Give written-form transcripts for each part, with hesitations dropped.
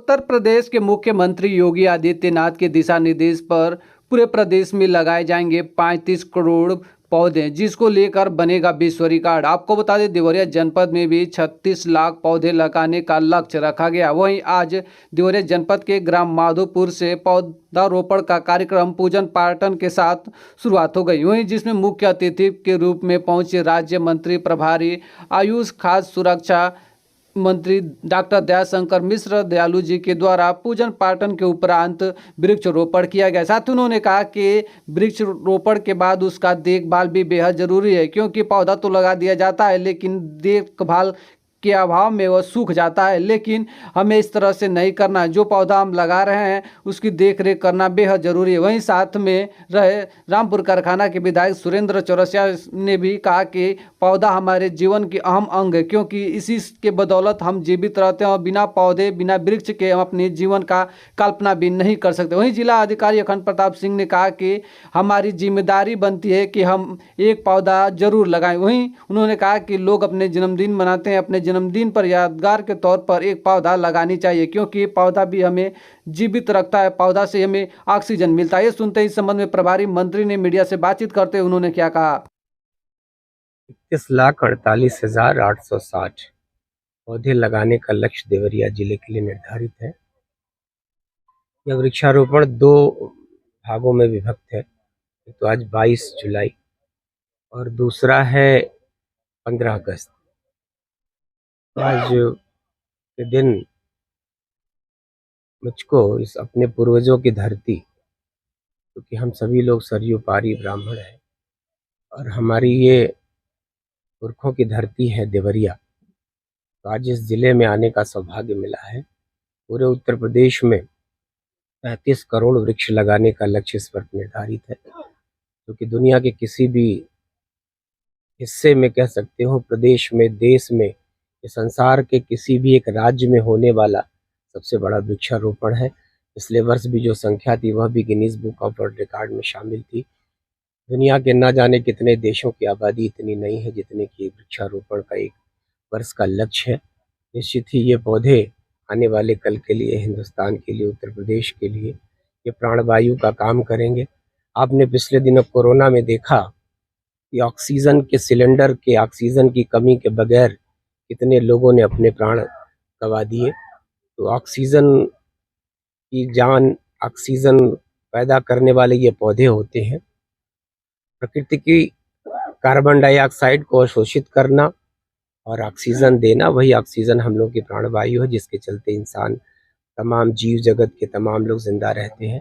उत्तर प्रदेश के मुख्यमंत्री योगी आदित्यनाथ के दिशा निर्देश पर पूरे प्रदेश में लगाए जाएंगे 35 करोड़ पौधे, जिसको लेकर बनेगा विश्व रिकॉर्ड। आपको बता दें, देवरिया जनपद में भी 36 लाख पौधे लगाने का लक्ष्य रखा गया। वहीं आज देवरिया जनपद के ग्राम माधोपुर से पौधारोपण का कार्यक्रम पूजन पाठन के साथ शुरुआत हो गई। वहीं जिसमें मुख्य अतिथि के रूप में पहुंचे राज्य मंत्री प्रभारी आयुष खाद्य सुरक्षा मंत्री डॉक्टर दयाशंकर मिश्र दयालु जी के द्वारा पूजन पाठन के उपरांत वृक्षारोपण किया गया। साथ ही उन्होंने कहा कि वृक्षारोपण के बाद उसका देखभाल भी बेहद जरूरी है, क्योंकि पौधा तो लगा दिया जाता है लेकिन देखभाल के अभाव में वह सूख जाता है। लेकिन हमें इस तरह से नहीं करना है। जो पौधा हम लगा रहे हैं उसकी देख रेख करना बेहद जरूरी है। वहीं साथ में रहे रामपुर कारखाना के विधायक सुरेंद्र चौरसिया ने भी कहा कि पौधा हमारे जीवन की अहम अंग है, क्योंकि इसी के बदौलत हम जीवित रहते हैं और बिना पौधे बिना वृक्ष के हम अपने जीवन का कल्पना भी नहीं कर सकते। वहीं जिला अधिकारी अखंड प्रताप सिंह ने कहा कि हमारी जिम्मेदारी बनती है कि हम एक पौधा जरूर लगाएं। वहीं उन्होंने कहा कि लोग अपने जन्मदिन मनाते हैं, अपने जन्मदिन पर यादगार के तौर पर एक पौधा लगानी चाहिए, क्योंकि पौधा भी हमें जीवित रखता है, पौधा से हमें ऑक्सीजन मिलता है। ये सुनते ही इस संबंध में प्रभारी मंत्री ने मीडिया से बातचीत करते हुए उन्होंने क्या कहा। 21,48,860 पौधे लगाने का लक्ष्य देवरिया जिले के लिए निर्धारित है। यह वृक्षारोपण 2 भागों में विभक्त है। तो आज 22 जुलाई और दूसरा है 15 अगस्त। आज के दिन मुझको इस अपने पूर्वजों की धरती, क्योंकि हम सभी लोग सरयू पारी ब्राह्मण हैं और हमारी ये पुरखों की धरती है देवरिया, तो आज इस जिले में आने का सौभाग्य मिला है। पूरे उत्तर प्रदेश में 35 करोड़ वृक्ष लगाने का लक्ष्य इस पर निर्धारित है, क्योंकि दुनिया के किसी भी हिस्से में कह सकते हो, प्रदेश में, देश में, संसार के किसी भी एक राज्य में होने वाला सबसे बड़ा वृक्षारोपण है। पिछले वर्ष भी जो संख्या थी वह भी Guinness book of world record में शामिल थी। दुनिया के न जाने कितने देशों की आबादी इतनी नहीं है जितने की वृक्षारोपण का एक वर्ष का लक्ष्य है। निश्चित ही ये पौधे आने वाले कल के लिए, हिंदुस्तान के लिए, उत्तर प्रदेश के लिए ये प्राणवायु का काम करेंगे। आपने पिछले दिनों कोरोना में देखा कि ऑक्सीजन के सिलेंडर के ऑक्सीजन की कमी के बगैर कितने लोगों ने अपने प्राण गंवा दिए। तो ऑक्सीजन की जान, ऑक्सीजन पैदा करने वाले ये पौधे होते हैं। प्रकृति की कार्बन डाइऑक्साइड को अवशोषित करना और ऑक्सीजन देना, वही ऑक्सीजन हम लोग की प्राणवायु है, जिसके चलते इंसान, तमाम जीव जगत के तमाम लोग जिंदा रहते हैं।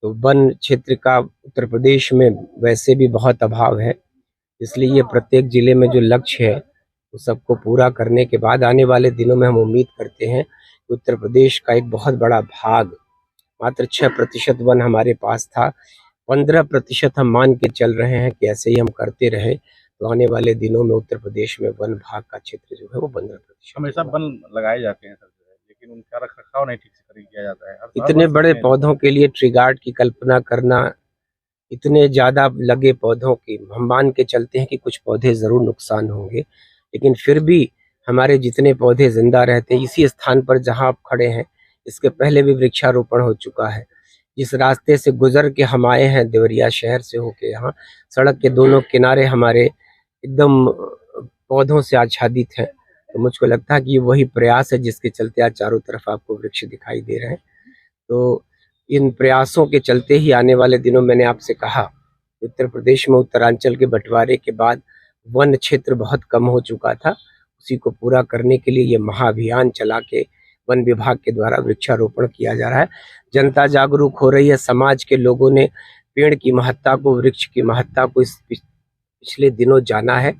तो वन क्षेत्र का उत्तर प्रदेश में वैसे भी बहुत अभाव है, इसलिए ये प्रत्येक जिले में जो लक्ष्य है तो सबको पूरा करने के बाद आने वाले दिनों में हम उम्मीद करते हैं कि उत्तर प्रदेश का एक बहुत बड़ा भाग, मात्र 6% वन हमारे पास था, 15% हम मान के चल रहे हैं कि ऐसे ही हम करते रहे तो आने वाले दिनों में उत्तर प्रदेश में वन भाग का क्षेत्र जो है वो 15%। हमेशा वन लगाए जाते हैं सर, लेकिन उनका रखरखाव नहीं ठीक से किया जाता है। इतने बड़े पौधों के लिए ट्री गार्ड की कल्पना करना, इतने ज़्यादा लगे पौधों की, हम मान के चलते हैं कि कुछ पौधे ज़रूर नुकसान होंगे, लेकिन फिर भी हमारे जितने पौधे जिंदा रहते हैं इसी स्थान पर जहां आप खड़े हैं, इसके पहले भी वृक्षारोपण हो चुका है। जिस रास्ते से गुजर के हम आए हैं देवरिया शहर से होके, यहाँ सड़क के दोनों किनारे हमारे एकदम पौधों से आच्छादित हैं। तो मुझको लगता है कि ये वही प्रयास है जिसके चलते आज चारों तरफ आपको वृक्ष दिखाई दे रहे हैं। तो इन प्रयासों के चलते ही आने वाले दिनों, मैंने आपसे कहा, उत्तर प्रदेश में उत्तरांचल के बंटवारे के बाद वन क्षेत्र बहुत कम हो चुका था। उसी को पूरा करने के लिए ये महाअभियान चला के वन विभाग के द्वारा वृक्षारोपण किया जा रहा है। जनता जागरूक हो रही है, समाज के लोगों ने पेड़ की महत्ता को, वृक्ष की महत्ता को इस पिछले दिनों जाना है।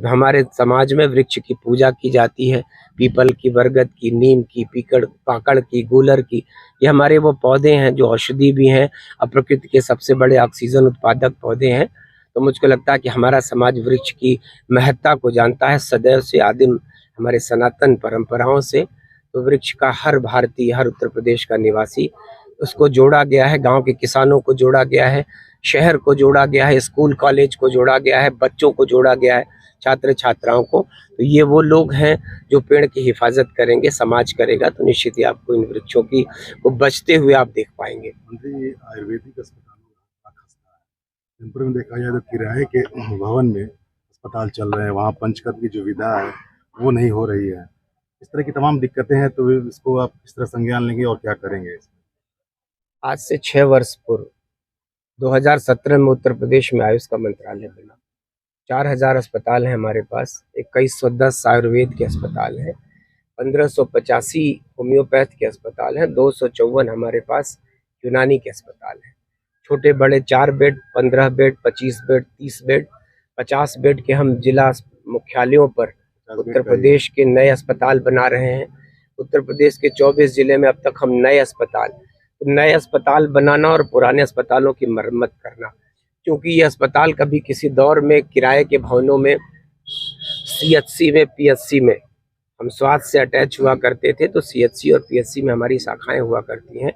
हमारे समाज में वृक्ष की पूजा की जाती है, पीपल की, बरगद की, नीम की, पाकड़ की, गूलर की। ये हमारे वो पौधे हैं जो औषधि भी हैं और प्रकृति के सबसे बड़े ऑक्सीजन उत्पादक पौधे हैं। तो मुझको लगता है कि हमारा समाज वृक्ष की महत्ता को जानता है, सदैव से, आदिम हमारे सनातन परंपराओं से। तो वृक्ष का हर भारतीय, हर उत्तर प्रदेश का निवासी, उसको जोड़ा गया है, गांव के किसानों को जोड़ा गया है, शहर को जोड़ा गया है, स्कूल कॉलेज को जोड़ा गया है, बच्चों को जोड़ा गया है, छात्र छात्राओं को। तो ये वो लोग हैं जो पेड़ की हिफाजत करेंगे, समाज करेगा, तो निश्चित ही आपको इन वृक्षों की को बचते हुए आप देख पाएंगे। मंत्री, आयुर्वेदिक अस्पतालों का खस्ता है। जनपद में देखा जाए तो किराए के भवन में अस्पताल चल रहे हैं, वहाँ पंचकर्म की जो विधा है वो नहीं हो रही है। इस तरह की तमाम दिक्कतें हैं, तो इसको आप किस तरह संज्ञान लेंगे और क्या करेंगे इसमें? आज से 6 वर्ष पूर्व 2017 में उत्तर प्रदेश में आयुष का मंत्रालय बना। 4000 अस्पताल हैं हमारे पास, 2110 आयुर्वेद के अस्पताल हैं, 1585 होम्योपैथ के अस्पताल हैं, 254 हमारे पास यूनानी के अस्पताल हैं। छोटे बड़े 4 bed, 15 bed, 25 bed, 30 bed, 50 bed के हम जिला मुख्यालयों पर उत्तर प्रदेश के नए अस्पताल बना रहे हैं। उत्तर प्रदेश के 24 जिले में अब तक हम नए अस्पताल बनाना और पुराने अस्पतालों की मरम्मत करना, क्योंकि ये अस्पताल कभी किसी दौर में किराए के भवनों में CHC में, PHC में हम स्वास्थ्य से अटैच हुआ करते थे, तो CHC और PHC में हमारी शाखाएं हुआ करती हैं।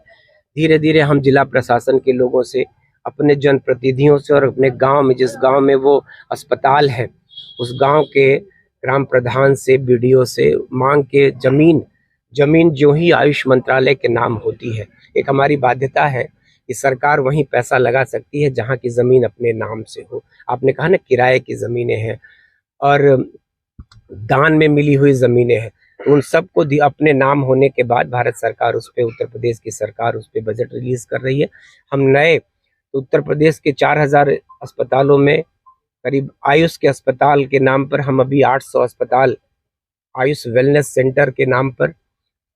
धीरे धीरे हम जिला प्रशासन के लोगों से, अपने जनप्रतिनिधियों से और अपने गांव में, जिस गांव में वो अस्पताल है, उस गांव के ग्राम प्रधान से, BDO से मांग के जमीन जो ही आयुष मंत्रालय के नाम होती है, एक हमारी बाध्यता है कि सरकार वहीं पैसा लगा सकती है जहां की जमीन अपने नाम से हो। आपने कहा ना, किराए की जमीनें हैं और दान में मिली हुई जमीनें हैं, तो उन सबको अपने नाम होने के बाद भारत सरकार उस पर, उत्तर प्रदेश की सरकार उस पर बजट रिलीज कर रही है। हम नए उत्तर प्रदेश के 4000 अस्पतालों में करीब आयुष के अस्पताल के नाम पर हम अभी 800 अस्पताल, आयुष वेलनेस सेंटर के नाम पर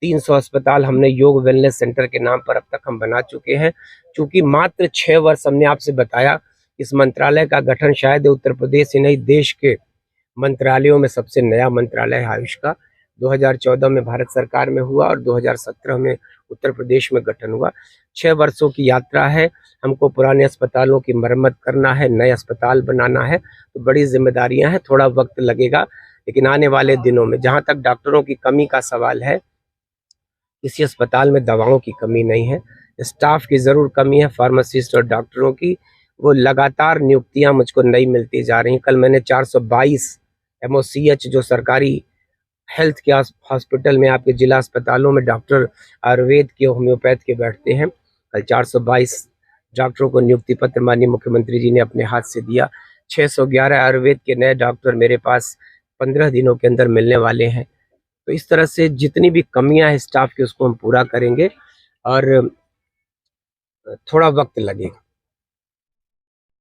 300 अस्पताल हमने योग वेलनेस सेंटर के नाम पर अब तक हम बना चुके हैं। चूंकि मात्र 6 वर्ष, हमने आपसे बताया, इस मंत्रालय का गठन शायद उत्तर प्रदेश ही नहीं, देश के मंत्रालयों में सबसे नया मंत्रालय है आयुष का। 2014 में भारत सरकार में हुआ और 2017 में उत्तर प्रदेश में गठन हुआ। 6 वर्षों की यात्रा है। हमको पुराने अस्पतालों की मरम्मत करना है, नए अस्पताल बनाना है, तो बड़ी जिम्मेदारियां हैं, थोड़ा वक्त लगेगा, लेकिन आने वाले दिनों में, जहां तक डॉक्टरों की कमी का सवाल है, किसी अस्पताल में दवाओं की कमी नहीं है, स्टाफ की ज़रूर कमी है, फार्मासिस्ट और डॉक्टरों की, वो लगातार नियुक्तियां मुझको नई मिलती जा रही हैं। कल मैंने 422 MOCH जो सरकारी हेल्थ के हॉस्पिटल में, आपके जिला अस्पतालों में डॉक्टर आयुर्वेद के, होम्योपैथ के बैठते हैं, कल 422 डॉक्टरों को नियुक्ति पत्र माननीय मुख्यमंत्री जी ने अपने हाथ से दिया। 611 आयुर्वेद के नए डॉक्टर मेरे पास 15 दिनों के अंदर मिलने वाले हैं। तो इस तरह से जितनी भी कमियां हैं स्टाफ की, उसको हम पूरा करेंगे और थोड़ा वक्त लगेगा।